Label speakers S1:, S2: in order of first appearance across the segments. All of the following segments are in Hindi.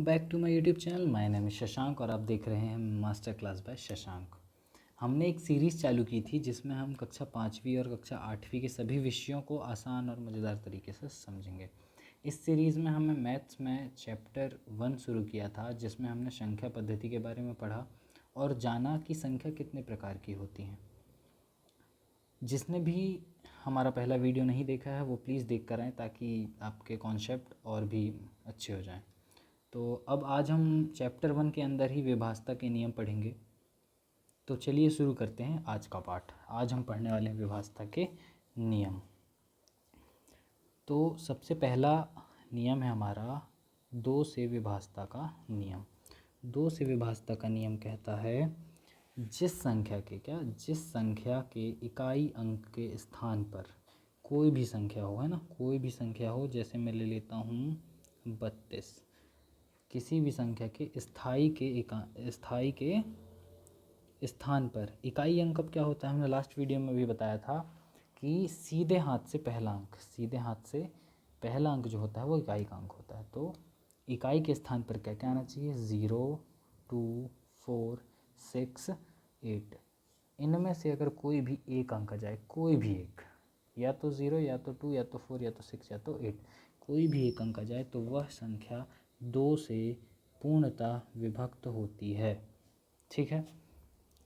S1: Back to my YouTube channel. My name is Shashank और आप देख रहे हैं मास्टर क्लास बाय शशांक। हमने एक सीरीज़ चालू की थी जिसमें हम कक्षा 5वीं और कक्षा 8वीं के सभी विषयों को आसान और मज़ेदार तरीके से समझेंगे। इस सीरीज़ में हमने मैथ्स में चैप्टर 1 शुरू किया था, जिसमें हमने संख्या पद्धति के बारे में पढ़ा और जाना कि संख्या कितने प्रकार की होती हैं। जिसने भी हमारा पहला वीडियो नहीं देखा है वो प्लीज़ देख कर आएँ, ताकि आपके कॉन्सेप्ट और भी अच्छे हो जाएं। तो अब आज हम चैप्टर 1 के अंदर ही विभाजता के नियम पढ़ेंगे। तो चलिए शुरू करते हैं आज का पाठ। आज हम पढ़ने वाले हैं विभाजता के नियम। तो सबसे पहला नियम है हमारा 2 से विभाजता का नियम। 2 से विभाजता का नियम कहता है जिस संख्या के इकाई अंक के स्थान पर कोई भी संख्या हो, है ना, कोई भी संख्या हो, जैसे मैं ले लेता हूँ 32, किसी भी संख्या के स्थाई के स्थान पर इकाई अंक कब क्या होता है, हमने लास्ट वीडियो में भी बताया था कि सीधे हाथ से पहला अंक जो होता है वो इकाई का अंक होता है। तो इकाई के स्थान पर क्या क्या आना चाहिए, 0, 2, 4, 6, 8। इनमें से अगर कोई भी एक अंक आ जाए, कोई भी एक, या तो 0 या तो 2 या तो 4 या तो 6 या तो 8, कोई भी एक अंक आ जाए तो वह संख्या 2 से पूर्णतः विभक्त होती है। ठीक है,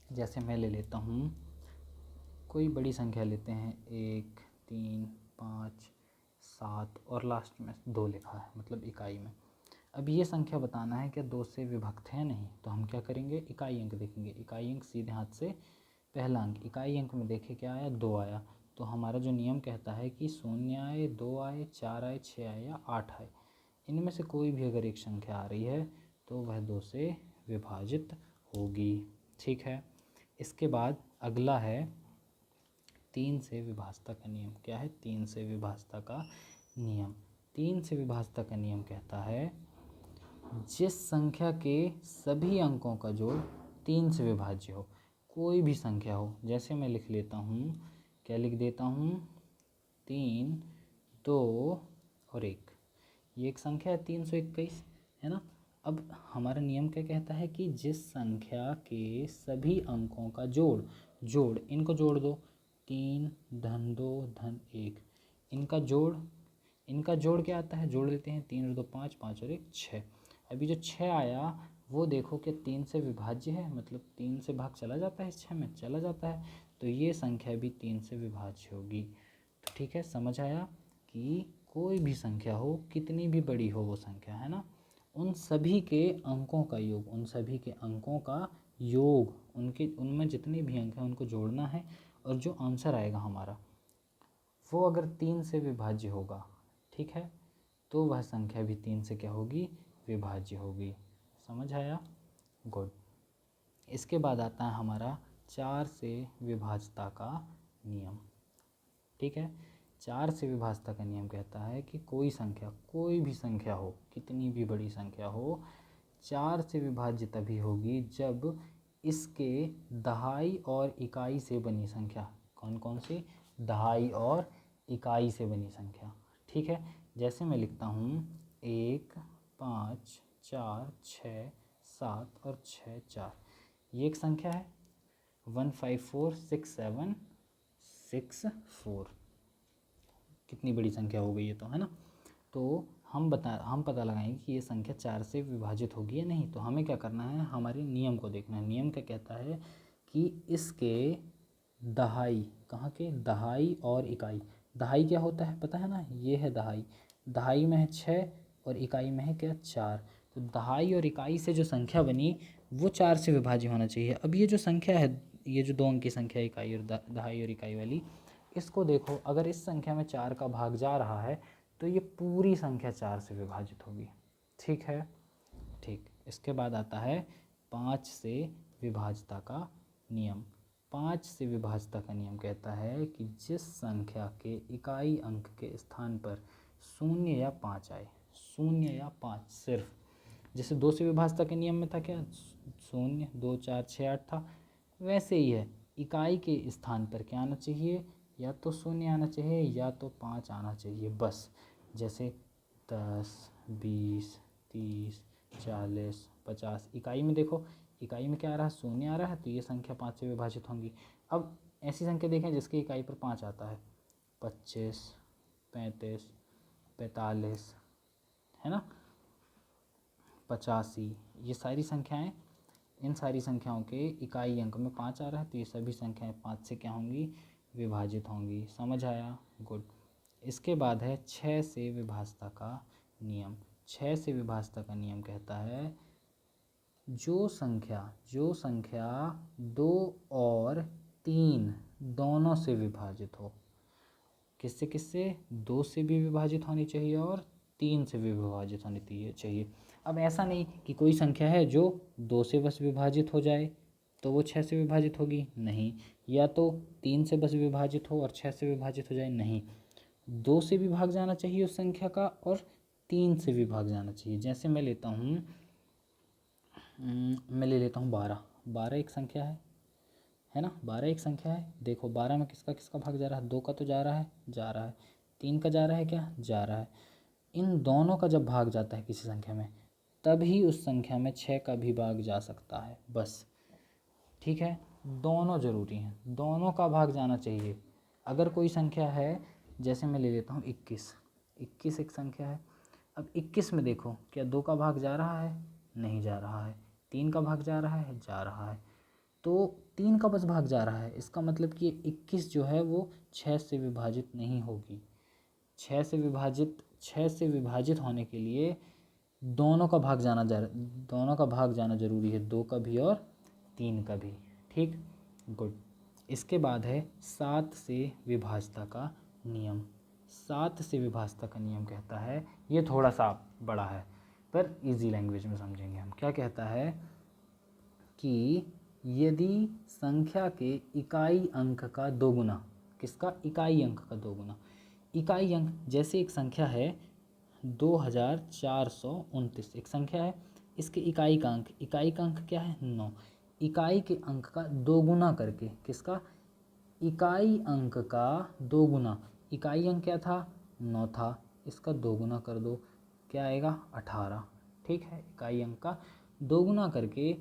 S1: जैसे मैं ले लेता हूँ, कोई बड़ी संख्या लेते हैं, 1, 3, 5, 7 और लास्ट में 2 लिखा है, मतलब इकाई में। अब ये संख्या बताना है क्या 2 से विभक्त है, नहीं, तो हम क्या करेंगे, इकाई अंक देखेंगे। इकाई अंक सीधे हाथ से पहला अंक, इकाई अंक में देखे क्या आया, 2 आया। तो हमारा जो नियम कहता है कि 0 आए, 2 आए, 4 आए, 6 आए या 8 आए, इनमें से कोई भी अगर एक संख्या आ रही है तो वह 2 से विभाजित होगी। ठीक है, इसके बाद अगला है 3 से विभाजता का नियम। क्या है, 3 से विभाजता का नियम। 3 से विभाजता का नियम कहता है जिस संख्या के सभी अंकों का जोड़ 3 से विभाज्य हो, कोई भी संख्या हो, जैसे मैं लिख लेता हूँ, क्या लिख देता हूँ, 3, 2 और 1, ये एक संख्या है 321, है ना। अब हमारा नियम क्या कहता है कि जिस संख्या के सभी अंकों का जोड़ इनको जोड़ दो, 3 धन 2 धन 1, इनका जोड़ क्या आता है, जोड़ देते हैं, 3 और 2 5, 5 और 1 6। अभी जो 6 आया वो देखो कि 3 से विभाज्य है, मतलब 3 से भाग चला जाता है, 6 में चला जाता है, तो ये संख्या भी 3 से विभाज्य होगी। तो ठीक है, समझ आया कि कोई भी संख्या हो, कितनी भी बड़ी हो वो संख्या, है ना, उन सभी के अंकों का योग, उनमें जितने भी अंक हैं उनको जोड़ना है, और जो आंसर आएगा हमारा वो अगर 3 से विभाज्य होगा, ठीक है, तो वह संख्या भी 3 से क्या होगी, विभाज्य होगी। समझ आया, गुड। इसके बाद आता है हमारा 4 से विभाजता का नियम। ठीक है, 4 से विभाजता का नियम कहता है कि कोई भी संख्या हो, कितनी भी बड़ी संख्या हो, 4 से विभाज्य तभी होगी जब इसके दहाई और इकाई से बनी संख्या, कौन कौन सी, दहाई और इकाई से बनी संख्या। ठीक है, जैसे मैं लिखता हूँ 1, 5, 4, 6, 7 और 6, 4, ये एक संख्या है, 1, 5, 4, 6, 7, 6, 4, कितनी बड़ी संख्या हो गई है, तो है ना। तो हम पता लगाएंगे कि ये संख्या 4 से विभाजित होगी या नहीं। तो हमें क्या करना है, हमारे नियम को देखना है। नियम क्या कहता है कि इसके दहाई, कहाँ के, दहाई और इकाई, दहाई क्या होता है पता है ना, ये है दहाई, दहाई में है 6 और इकाई में है क्या, 4। तो दहाई और इकाई से जो संख्या बनी वो 4 से विभाज्य होना चाहिए। अब ये जो संख्या है, ये जो 2 अंक की संख्या, इकाई और दहाई और इकाई वाली, इसको देखो, अगर इस संख्या में 4 का भाग जा रहा है तो ये पूरी संख्या 4 से विभाजित होगी। ठीक है, ठीक। इसके बाद आता है 5 से विभाजता का नियम। 5 से विभाजता का नियम कहता है कि जिस संख्या के इकाई अंक के स्थान पर 0 या 5 आए, 0 या 5 सिर्फ, जैसे 2 से विभाजता के नियम में था क्या, 0, 2, 4, 6, 8 था, वैसे ही है, इकाई के स्थान पर क्या आना चाहिए, या तो 0 आना चाहिए या तो 5 आना चाहिए, बस। जैसे 10, 20, 30, 40, 50। इकाई में देखो, इकाई में क्या आ रहा है, शून्य आ रहा है, तो ये संख्या 5 से विभाजित होंगी। अब ऐसी संख्या देखें जिसकी इकाई पर 5 आता है, 25, 35, 45, है ना, 85, ये सारी संख्याएं, इन सारी संख्याओं के इकाई अंक में 5 आ रहा है, तो ये सभी संख्याएं 5 से क्या होंगी, विभाजित होंगी। समझ आया, गुड। इसके बाद है 6 से विभाज्यता का नियम। 6 से विभाज्यता का नियम कहता है जो संख्या 2 और 3 दोनों से विभाजित हो, किससे किससे, 2 से भी विभाजित होनी चाहिए और 3 से भी विभाजित होनी चाहिए। अब ऐसा नहीं कि कोई संख्या है जो 2 से बस विभाजित हो जाए तो वो 6 से विभाजित होगी, नहीं। या तो 3 से बस विभाजित हो और 6 से विभाजित हो जाए, नहीं। 2 से भी भाग जाना चाहिए उस संख्या का और 3 से भी भाग जाना चाहिए। जैसे मैं लेता हूँ, मैं ले लेता हूँ 12। 12 एक संख्या है ना, 12 एक संख्या है। देखो 12 में किसका किसका भाग जा रहा है, 2 का तो जा रहा है, 3 का जा रहा है, क्या जा रहा है। इन दोनों का जब भाग जाता है किसी संख्या में, तभी उस संख्या में 6 का भी भाग जा सकता है, बस। ठीक है, दोनों ज़रूरी हैं, दोनों का भाग जाना चाहिए। अगर कोई संख्या है, जैसे मैं ले लेता हूँ 21 एक संख्या है। अब 21 में देखो, क्या 2 का भाग जा रहा है, नहीं जा रहा है। 3 का भाग जा रहा है, जा रहा है। तो 3 का बस भाग जा रहा है, इसका मतलब कि 21 जो है वो 6 से विभाजित नहीं होगी। 6 से विभाजित होने के लिए दोनों का भाग जाना जरूरी है, 2 का भी और 3 का भी। ठीक, गुड। इसके बाद है 7 से विभाज्यता का नियम। 7 से विभाज्यता का नियम कहता है, ये थोड़ा सा बड़ा है पर इजी लैंग्वेज में समझेंगे हम। क्या कहता है कि यदि संख्या के इकाई अंक का दोगुना, किसका, इकाई अंक का दोगुना, इकाई अंक जैसे एक संख्या है 2429, एक संख्या है, इसके इकाई का अंक क्या है, 9। इकाई के अंक का दोगुना करके, किसका, इकाई अंक का दोगुना, इकाई अंक क्या था, 9 था, इसका दोगुना कर दो, क्या आएगा, 18। ठीक है, इकाई अंक का दोगुना करके।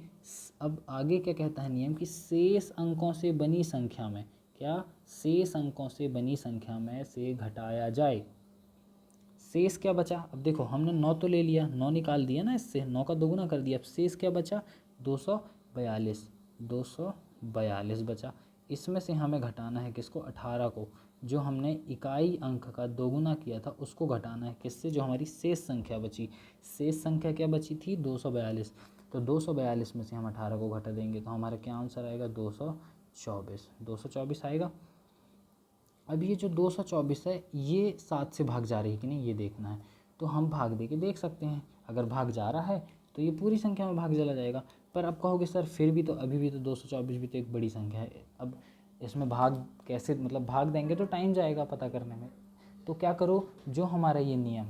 S1: अब आगे क्या कहता है नियम, कि शेष अंकों से बनी संख्या में, क्या, शेष अंकों से बनी संख्या में से घटाया जाए। शेष क्या बचा, अब देखो हमने 9 तो ले लिया, 9 निकाल दिया ना, इससे 9 का दोगुना कर दिया। अब शेष क्या बचा, 242 बचा। इसमें से हमें घटाना है किसको, 18 को। जो हमने इकाई अंक का दोगुना किया था उसको घटाना है, किससे, जो हमारी शेष संख्या बची। शेष संख्या क्या बची थी, 242। तो 242 में से हम 18 को घटा देंगे तो हमारा क्या आंसर आएगा, 224 आएगा। अब ये जो 224 है ये 7 से भाग जा रही है कि नहीं, ये देखना है। तो हम भाग दे के देख सकते हैं, अगर भाग जा रहा है तो ये पूरी संख्या में भाग चला जाएगा। पर अब कहोगे सर फिर भी तो अभी भी तो 224 भी तो एक बड़ी संख्या है, अब इसमें भाग कैसे, मतलब भाग देंगे तो टाइम जाएगा पता करने में। तो क्या करो, जो हमारा ये नियम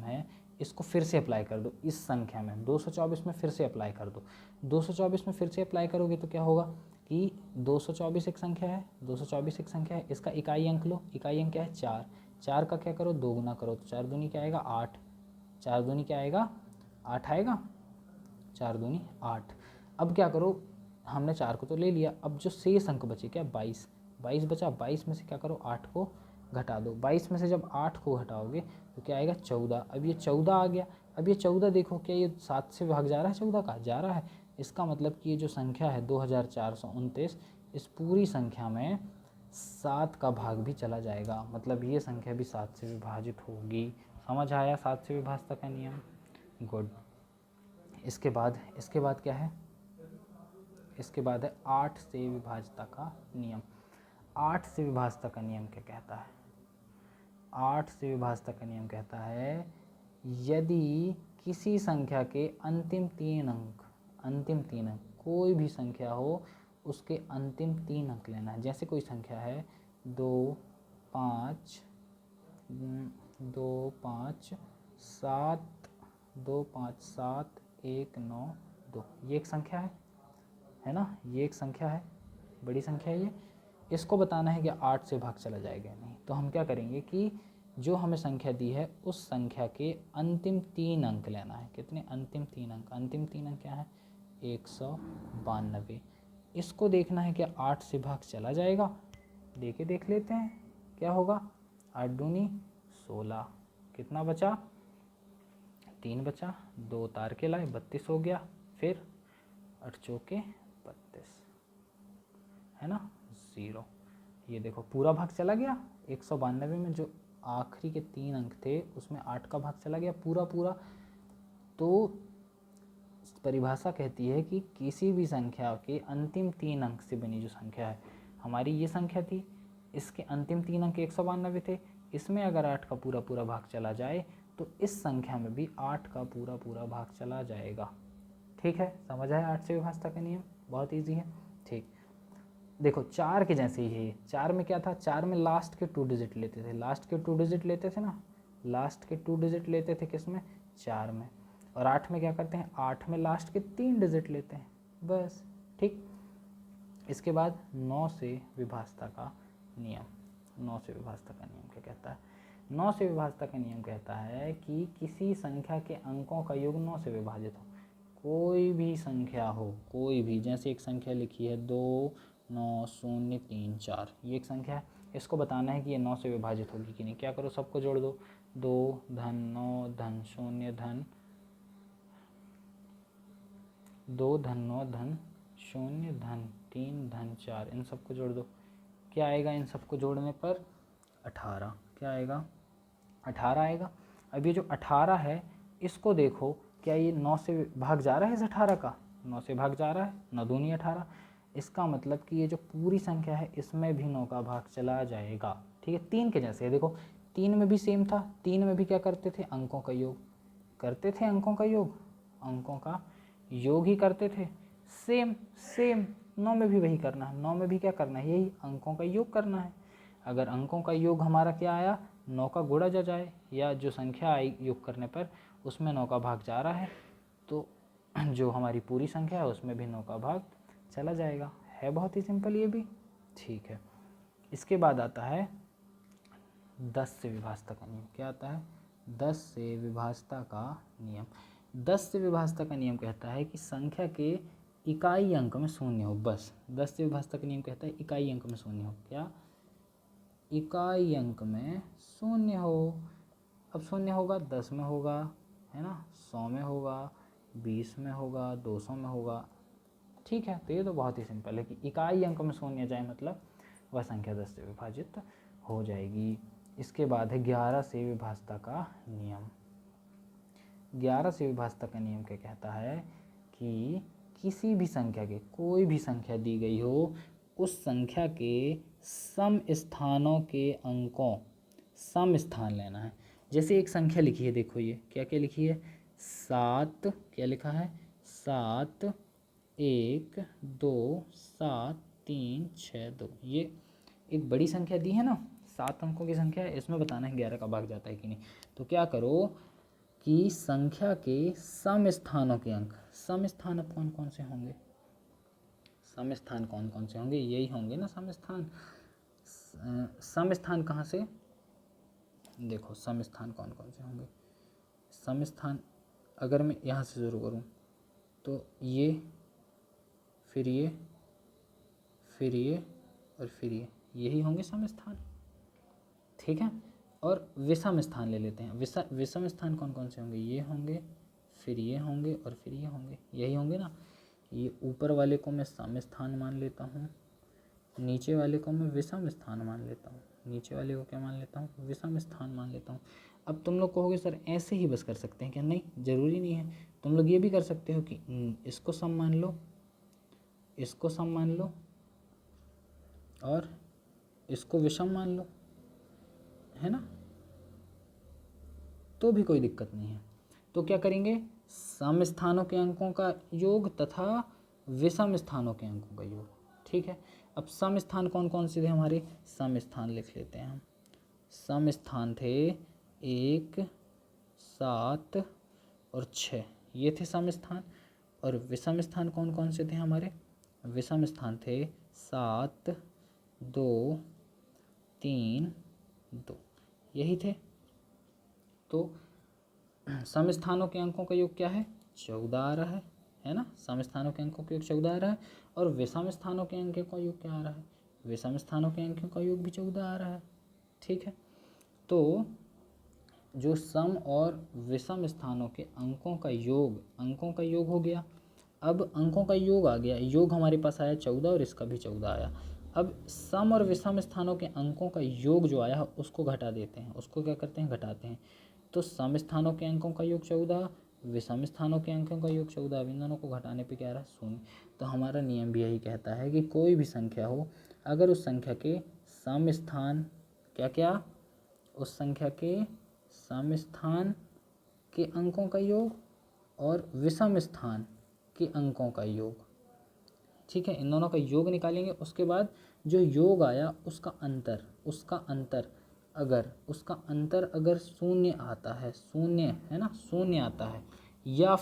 S1: है, इसको फिर से अप्लाई कर दो इस संख्या में, 224 में फिर से अप्लाई कर दो। 224 में फिर से अप्लाई करोगे तो क्या होगा कि 224 एक संख्या है, इसका इकाई अंक लो, इकाई अंक क्या है, 4। 4 का क्या करो, दोगुना करो, तो 4 दूनी क्या आएगा, 8। 4 दूनी क्या आएगा, 8 आएगा, 4 दूनी 8। अब क्या करो, हमने 4 को तो ले लिया, अब जो शेष अंक बचे क्या, 22 बचा। 22 में से क्या करो, 8 को घटा दो। 22 में से जब 8 को घटाओगे तो क्या आएगा, 14। अब ये 14 आ गया। अब ये 14 देखो, क्या ये 7 से भाग जा रहा है, 14 का जा रहा है। इसका मतलब कि ये जो संख्या है 2429, इस पूरी संख्या में 7 का भाग भी चला जाएगा, मतलब ये संख्या भी 7 से विभाजित होगी। समझ आया 7 से विभाज्यता का नियम, गुड। इसके बाद क्या है, इसके बाद है 8 से विभाज्यता का नियम। 8 से विभाज्यता का नियम क्या कहता है, 8 से विभाज्यता का नियम कहता है यदि किसी संख्या के अंतिम तीन अंक, कोई भी संख्या हो उसके अंतिम 3 अंक लेना है। जैसे कोई संख्या है 2 5 7 1 9 2, ये एक संख्या है ना, ये एक संख्या है, बड़ी संख्या है ये। इसको बताना है कि 8 से भाग चला जाएगा या नहीं। तो हम क्या करेंगे कि
S2: जो हमें संख्या दी है उस संख्या के अंतिम 3 अंक लेना है। कितने? अंतिम 3 अंक। अंतिम 3 अंक क्या है? 192। इसको देखना है क्या 8 से भाग चला जाएगा? देख लेते हैं क्या होगा। 8 दूनी 16, कितना बचा? 3 बचा, 2 उतार के लाए 32 हो गया, फिर 8 चौके 32, है ना, 0। ये देखो पूरा भाग चला गया। 192 में जो आखिरी के 3 अंक थे उसमें 8 का भाग चला गया पूरा पूरा। तो परिभाषा कहती है कि किसी भी संख्या के अंतिम 3 अंक से बनी जो संख्या है, हमारी ये संख्या थी, इसके अंतिम 3 अंक 192 थे, इसमें अगर 8 का पूरा पूरा भाग चला जाए तो इस संख्या में भी 8 का पूरा पूरा भाग चला जाएगा। ठीक है, समझ आया 8 से विभाज्यता का नियम? बहुत ईजी है। ठीक, देखो 4 के जैसे ही है। 4 में क्या था? 4 में लास्ट के 2 डिजिट लेते थे। लास्ट के 2 डिजिट लेते थे ना, लास्ट के 2 डिजिट लेते थे किस में? 4 में। और 8 में क्या करते हैं? 8 में लास्ट के 3 डिजिट लेते हैं, बस। ठीक, इसके बाद 9 से विभाज्यता का नियम। 9 से विभाज्यता का नियम क्या कहता है? 9 से विभाज्यता का नियम कहता है कि किसी संख्या के अंकों का योग 9 से विभाजित हो। कोई भी संख्या हो, कोई भी, जैसे एक संख्या लिखी है 2 9 0 3 4, ये एक संख्या है, इसको बताना है कि ये 9 से विभाजित होगी कि नहीं। क्या करो, सबको जोड़ दो। 2 धन 9 धन 0 धन 2 धन 9 धन 0 धन 3 धन 4, इन सबको जोड़ दो। क्या आएगा इन सबको जोड़ने पर? 18। क्या आएगा? 18 आएगा। अब ये जो 18 है इसको देखो, क्या ये 9 से भाग जा रहा है? इस 18 का 9 से भाग जा रहा है, 9 दूनी 18। इसका मतलब कि ये जो पूरी संख्या है इसमें भी 9 का भाग चला जाएगा। ठीक है, 3 के जैसे है। देखो 3 में भी सेम था। 3 में भी क्या करते थे? अंकों का योग करते थे। अंकों का योग, अंकों का योग ही करते थे। सेम सेम 9 में भी वही करना है। 9 में भी क्या करना है? यही अंकों का योग करना है। अगर अंकों का योग हमारा क्या आया? 9 का गुणा जा जाए, या जो संख्या आई योग करने पर उसमें 9 का भाग जा रहा है, तो जो हमारी पूरी संख्या है उसमें भी 9 का भाग चला जाएगा। है बहुत ही सिंपल ये भी। ठीक है, इसके बाद आता है 10 से विभाज्यता का नियम। क्या आता है? 10 से विभाज्यता का नियम। 10 से विभाज्यता का नियम कहता है कि संख्या के इकाई अंक में शून्य हो, बस। 10 से विभाज्यता का नियम कहता है इकाई अंक में शून्य हो। क्या? इकाई अंक में शून्य हो। अब शून्य होगा 10 में होगा, है ना, 100 में होगा, 20 में होगा, 200 में होगा। ठीक है, तो ये तो बहुत ही सिंपल है कि इकाई अंक में शून्य जाए मतलब वह संख्या 10 से विभाजित हो जाएगी। इसके बाद है 11 से विभाज्यता का नियम। 11 से विभाज्यता का नियम क्या कहता है कि किसी भी संख्या के, कोई भी संख्या दी गई हो, उस संख्या के सम स्थानों के अंकों, सम स्थान लेना है। जैसे एक संख्या लिखी है, देखो ये क्या क्या लिखी है? 7, क्या लिखा है? 7 1 2 7 3 6 2। ये एक बड़ी संख्या दी है ना, 7 अंकों की संख्या है, इसमें बताना है 11 का भाग जाता है कि नहीं। तो क्या करो कि संख्या के सम स्थानों के अंक, सम स्थान अब कौन कौन से होंगे? सम स्थान कौन कौन से होंगे? यही होंगे ना सम स्थान। सम स्थान कहाँ से? देखो सम स्थान कौन कौन से होंगे। सम स्थान अगर मैं यहाँ से शुरू करूँ तो ये, फिर ये, फिर ये और फिर ये, यही होंगे सम स्थान। ठीक है, और विषम स्थान ले लेते हैं। विषम स्थान कौन कौन से होंगे? ये होंगे, फिर ये होंगे और फिर ये होंगे, यही होंगे ना। ये ऊपर वाले को मैं सम स्थान मान लेता हूँ, नीचे वाले को मैं विषम स्थान मान लेता हूँ, नीचे वाले को क्या मान लेता हूँ? विषम स्थान मान लेता हूँ। अब तुम लोग कहोगे सर ऐसे ही बस कर सकते हैं क्या? नहीं, ज़रूरी नहीं है। तुम लोग ये भी कर सकते हो कि इसको सम मान लो, इसको सम मान लो और इसको विषम मान लो, है ना, तो भी कोई दिक्कत नहीं है। तो क्या करेंगे? सम स्थानों के अंकों का योग तथा विषम स्थानों के अंकों का योग। ठीक है, अब सम स्थान कौन कौन से थे हमारे? सम स्थान लिख लेते हैं हम। सम स्थान थे 1 7 और 6, ये थे सम स्थान। और विषम स्थान कौन कौन से थे हमारे? विषम स्थान थे 7 2 3 2,
S1: यही थे। तो सम स्थानों के अंकों का योग क्या है, 14 आ रहा है ना। सम स्थानों के अंकों का योग 14 आ रहा है, और विषम स्थानों के अंकों का योग क्या आ रहा है, विषम स्थानों के अंकों का योग भी 14 आ रहा है। ठीक है, तो जो सम और विषम स्थानों के अंकों का योग हो गया। अब अंकों का योग आ गया, योग हमारे पास आया 14 और इसका भी 14 आया। अब सम और विषम स्थानों के अंकों का योग जो आया उसको घटा देते हैं, उसको क्या करते हैं, घटाते हैं। तो सम स्थानों के अंकों का योग 14, विषम स्थानों के अंकों का योग 14, इन दोनों को घटाने पे क्या आ रहा है, 0। तो हमारा नियम भी यही कहता है कि कोई भी संख्या हो, अगर उस संख्या के सम स्थान उस संख्या के सम स्थान के अंकों का योग और विषम स्थान के अंकों का योग, ठीक है, इन दोनों का योग निकालेंगे। उसके बाद जो योग आया उसका अंतर अगर शून्य आता है, शून्य है ना, शून्य आता है, या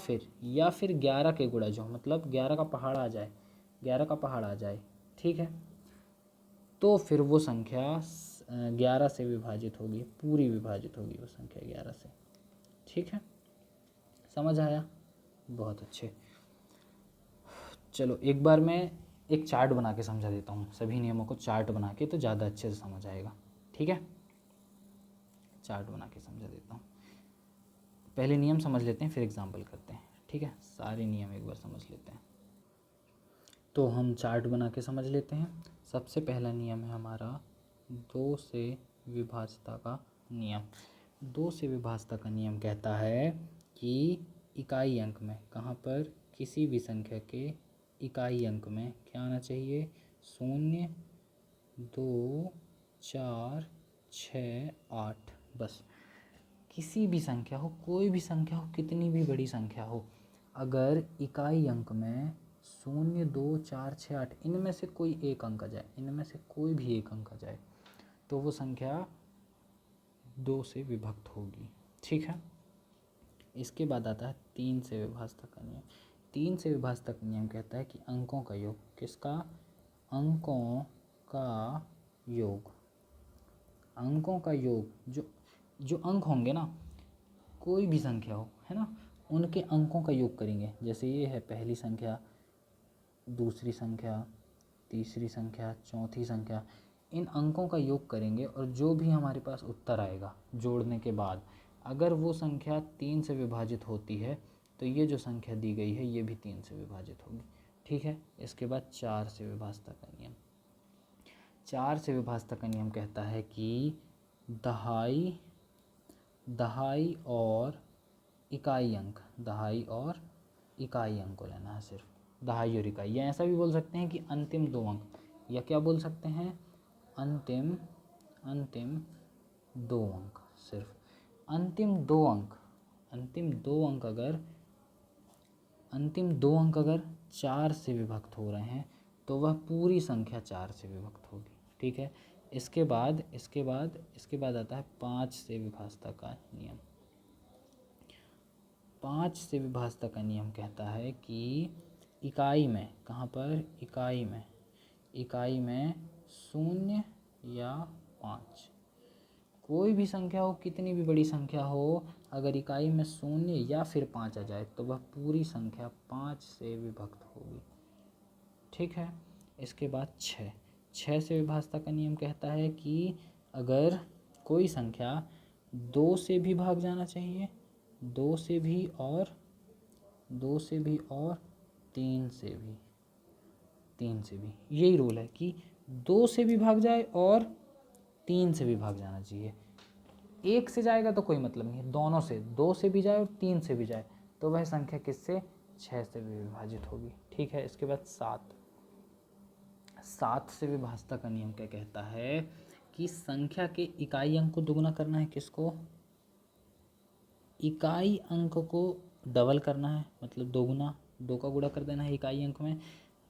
S1: फिर 11 के गुणा, जो मतलब 11 का पहाड़ आ जाए, ठीक है, तो फिर वो संख्या 11 से विभाजित होगी, पूरी विभाजित होगी वो संख्या 11 से। ठीक है, समझ आया, बहुत अच्छे। चलो एक बार मैं एक चार्ट बना के समझा देता हूँ, सभी नियमों को चार्ट बना के, तो ज़्यादा अच्छे से समझ आएगा। ठीक है, चार्ट बना के समझा देता हूँ। पहले नियम समझ लेते हैं, फिर एग्जाम्पल करते हैं। ठीक है, सारे नियम एक बार समझ लेते हैं। तो हम चार्ट बना के समझ लेते हैं। सबसे पहला नियम है हमारा 2 से विभाज्यता का नियम। 2 से विभाज्यता का नियम कहता है कि इकाई अंक में, कहाँ पर, किसी भी संख्या के इकाई अंक में क्या आना चाहिए, 0, 2, 4, 6, 8, बस। किसी भी संख्या हो, कोई भी संख्या हो, कितनी भी बड़ी संख्या हो, अगर इकाई अंक में 0, 2, 4, 6, 8 इनमें से कोई एक अंक आ जाए, इनमें से कोई भी एक अंक आ जाए, तो वो संख्या 2 से विभक्त होगी। ठीक है, इसके बाद आता है 3 से विभाज्यता का नियम। 3 से विभाज्यता का नियम कहता है कि अंकों का योग, किसका, अंकों का योग, अंकों का योग, जो अंक होंगे ना, कोई भी संख्या हो, है ना, उनके अंकों का योग करेंगे। जैसे ये है पहली संख्या, दूसरी संख्या, तीसरी संख्या, चौथी संख्या, इन अंकों का योग करेंगे, और जो भी हमारे पास उत्तर आएगा जोड़ने के बाद, अगर वो संख्या 3 से विभाजित होती है, तो ये जो संख्या दी गई है ये भी 3 से विभाजित होगी। ठीक है, इसके बाद 4 से विभाज्यता का नियम। 4 से विभाज्यता का नियम कहता है कि दहाई और इकाई अंक, दहाई और इकाई अंक को लेना है, सिर्फ दहाई और इकाई, या ऐसा भी बोल सकते हैं कि अंतिम 2 अंक, या क्या बोल सकते हैं, अंतिम 2 अंक, सिर्फ अंतिम 2 अंक, अंतिम दो अंक अगर 4 से विभक्त हो रहे हैं, तो वह पूरी संख्या 4 से विभक्त होगी। ठीक है, इसके बाद आता है 5 से विभाज्यता का नियम। 5 से विभाज्यता का नियम कहता है कि इकाई में, कहाँ पर, इकाई में 0 या 5, कोई भी संख्या हो, कितनी भी बड़ी संख्या हो, अगर इकाई में 0 या फिर 5 आ जाए, तो वह पूरी संख्या 5 से विभक्त होगी। ठीक है, इसके बाद 6 से विभाज्यता का नियम कहता है कि अगर कोई संख्या 2 से भी भाग जाना चाहिए, 2 से भी और 3 से भी, यही रूल है कि 2 से भी भाग जाए और 3 से भी भाग जाना चाहिए। 1 से जाएगा तो कोई मतलब नहीं है, दोनों से, 2 से भी जाए और 3 से भी जाए, तो वह संख्या किससे, 6 से भी विभाजित होगी। ठीक है, इसके बाद 7 से विभाज्यता का नियम क्या कहता है कि संख्या के इकाई अंक को दुगुना करना है, किसको, इकाई अंक को डबल करना है, मतलब दोगुना, 2 का गुणा कर देना है इकाई अंक में।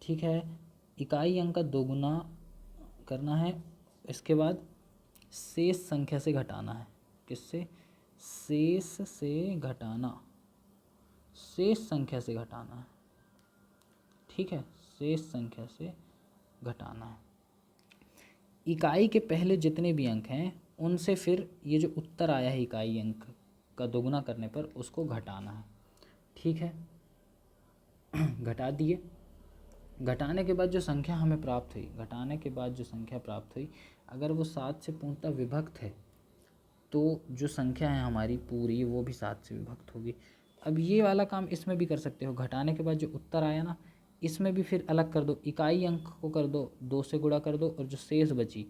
S1: ठीक है, इकाई अंक का दोगुना करना है, इसके बाद शेष संख्या से घटाना है, किससे, शेष संख्या से घटाना है। ठीक है, शेष संख्या से घटाना है। इकाई के पहले जितने भी अंक हैं उनसे फिर ये जो उत्तर आया है इकाई अंक का दोगुना करने पर उसको घटाना है। ठीक है, घटा दिए। घटाने के बाद जो संख्या हमें प्राप्त हुई, घटाने के बाद जो संख्या प्राप्त हुई, अगर वो 7 से पूर्णतः विभक्त है तो जो संख्या है हमारी पूरी वो भी 7 से विभक्त होगी। अब ये वाला काम इसमें भी कर सकते हो। घटाने के बाद जो उत्तर आया ना, इसमें भी फिर अलग कर दो, इकाई अंक को कर दो, 2 से गुणा कर दो, और जो शेष बची,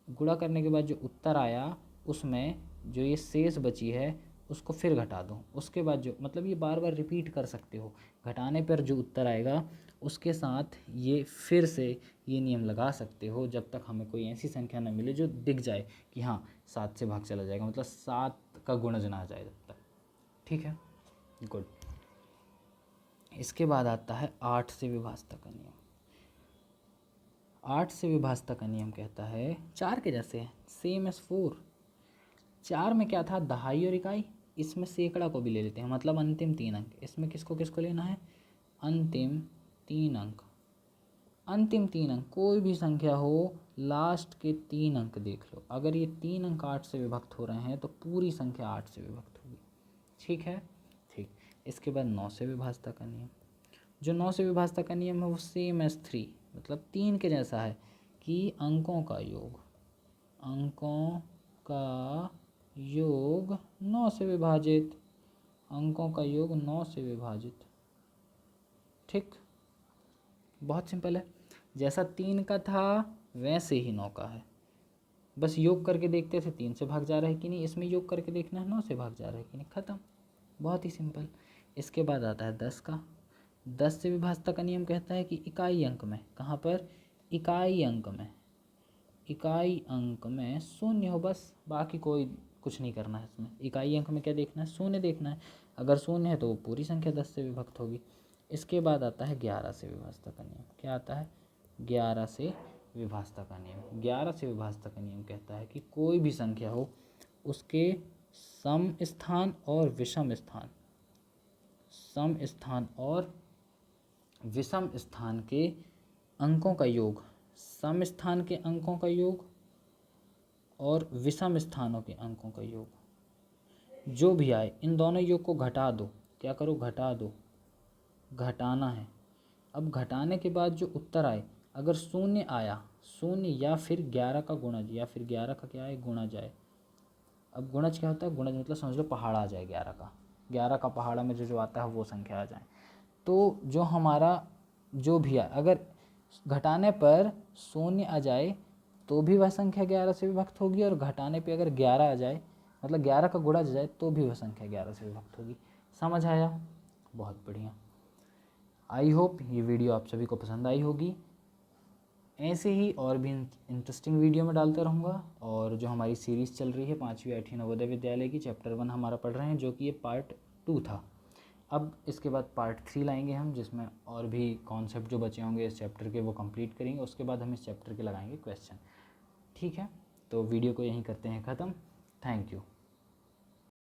S1: गुणा करने के बाद जो उत्तर आया उसमें जो ये शेष बची है उसको फिर घटा दो। उसके बाद जो मतलब ये बार बार रिपीट कर सकते हो। घटाने पर जो उत्तर आएगा उसके साथ ये फिर से ये नियम लगा सकते हो जब तक हमें कोई ऐसी संख्या न मिले जो दिख जाए कि हाँ 7 से भाग चला जाएगा, मतलब 7 का गुणज ना आ जाए जब तक। ठीक है, गुड। इसके बाद आता है 8 से विभाज्यता का नियम। 8 से विभाज्यता का नियम कहता है 4 के जैसे है, सेम एज 4। 4 में क्या था, दहाई और इकाई, इसमें सैकड़ा को भी ले लेते हैं, मतलब अंतिम 3 अंक। इसमें किसको किसको लेना है, अंतिम 3 अंक। अंतिम 3 अंक कोई भी संख्या हो, लास्ट के 3 अंक देख लो। अगर ये 3 अंक 8 से विभक्त हो रहे हैं तो पूरी संख्या 8 से विभक्त होगी। ठीक है, ठीक। इसके बाद 9 से विभाज्यता का नियम। जो 9 से विभाज्यता का नियम है वो सेम एज 3, मतलब 3 के जैसा है कि अंकों का योग, अंकों का योग 9 से विभाजित, अंकों का योग 9 से विभाजित। ठीक, बहुत सिंपल है। जैसा 3 का था वैसे ही 9 का है, बस योग करके देखते थे 3 से भाग जा रहा है कि नहीं, इसमें योग करके देखना है 9 से भाग जा रहा है कि नहीं, ख़त्म, बहुत ही सिंपल। इसके बाद आता है 10 का। 10 से विभाज्यता का नियम कहता है कि इकाई अंक में, कहाँ पर, इकाई अंक में, इकाई अंक में शून्य हो बस, बाकी कोई कुछ नहीं करना है इसमें। इकाई अंक में क्या देखना है, शून्य देखना है। अगर शून्य है तो वो पूरी संख्या 10 से विभक्त होगी। इसके बाद आता है 11 से विभाज्यता का नियम। क्या आता है, 11 से विभाज्यता का नियम। 11 से विभाज्यता का नियम कहता है कि कोई भी संख्या हो उसके सम स्थान और विषम स्थान, सम स्थान और विषम स्थान के अंकों का योग, सम स्थान के अंकों का योग और विषम स्थानों के अंकों का योग जो भी आए, इन दोनों योग को घटा दो। क्या करो, घटा दो, घटाना है। अब घटाने के बाद जो उत्तर आए, अगर शून्य आया, शून्य या फिर 11 का गुणज, या फिर 11 का क्या है, गुणज आए। अब गुणज क्या होता है, गुणज मतलब समझ लो पहाड़ आ जाए 11 का, 11 का पहाड़ा में जो जो आता है वो संख्या आ जाए। तो जो हमारा जो भी आए, अगर घटाने पर शून्य आ जाए तो भी वह संख्या 11 से विभक्त होगी, और घटाने पे अगर 11 आ जाए, मतलब 11 का गुणा आ जाए तो भी वह संख्या 11 से विभक्त होगी। समझ आया, बहुत बढ़िया। आई होप ये वीडियो आप सभी को पसंद आई होगी। ऐसे ही और भी इंटरेस्टिंग वीडियो में डालता रहूँगा। और जो हमारी सीरीज़ चल रही है 5वीं 8वीं नवोदय विद्यालय की, चैप्टर 1 हमारा पढ़ रहे हैं, जो कि ये पार्ट 2 था। अब इसके बाद पार्ट 3 लाएंगे हम, जिसमें और भी कॉन्सेप्ट जो बचे होंगे इस चैप्टर के वो कंप्लीट करेंगे। उसके बाद हम इस चैप्टर के लगाएंगे क्वेश्चन। ठीक है, तो वीडियो को यहीं करते हैं ख़त्म। Thank you.